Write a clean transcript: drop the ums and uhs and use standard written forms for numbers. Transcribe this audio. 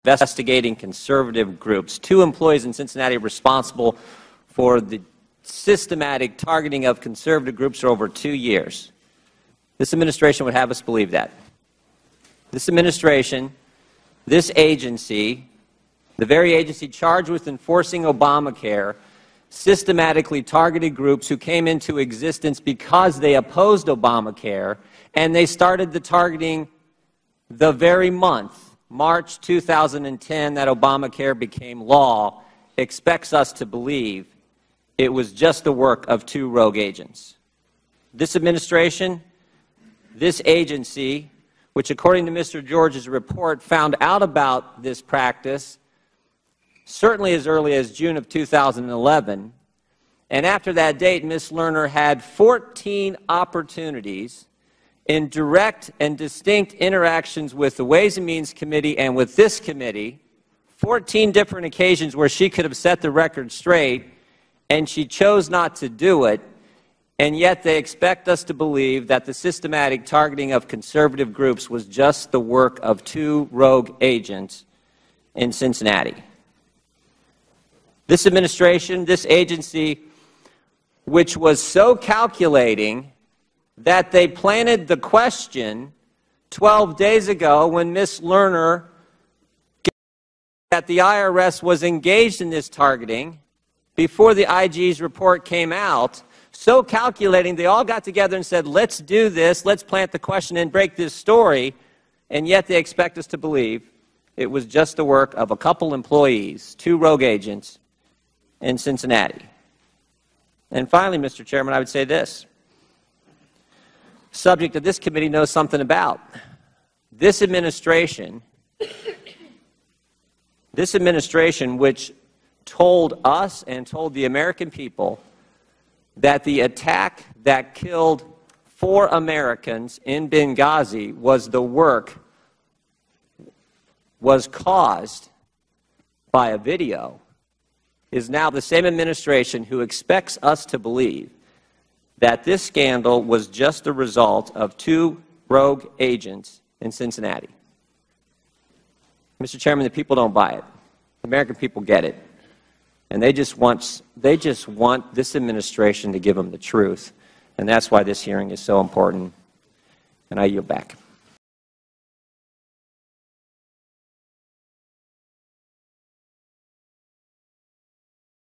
investigating conservative groups. 2 employees in Cincinnati responsible for the systematic targeting of conservative groups for over 2 years. This administration would have us believe that. This administration, this agency, the very agency charged with enforcing Obamacare, systematically targeted groups who came into existence because they opposed Obamacare, and they started the targeting the very month, March 2010, that Obamacare became law, expects us to believe it was just the work of 2 rogue agents. This administration, this agency, which according to Mr. George's report found out about this practice certainly as early as June of 2011, and after that date, Ms. Lerner had 14 opportunities in direct and distinct interactions with the Ways and Means Committee and with this committee, 14 different occasions where she could have set the record straight, and she chose not to do it, and yet they expect us to believe that the systematic targeting of conservative groups was just the work of 2 rogue agents in Cincinnati. This administration, this agency, which was so calculating that they planted the question 12 days ago when Ms. Lerner that the IRS was engaged in this targeting before the IG's report came out, so calculating they all got together and said, let's do this, let's plant the question and break this story, and yet they expect us to believe it was just the work of a couple employees, 2 rogue agents in Cincinnati. And finally, Mr. Chairman, I would say this. Subject that this committee knows something about. This administration which told us and told the American people that the attack that killed 4 Americans in Benghazi was caused by a video, is now the same administration who expects us to believe that this scandal was just the result of 2 rogue agents in Cincinnati. Mr. Chairman, the people don't buy it. The American people get it. And they just want this administration to give them the truth. And that's why this hearing is so important. And I yield back.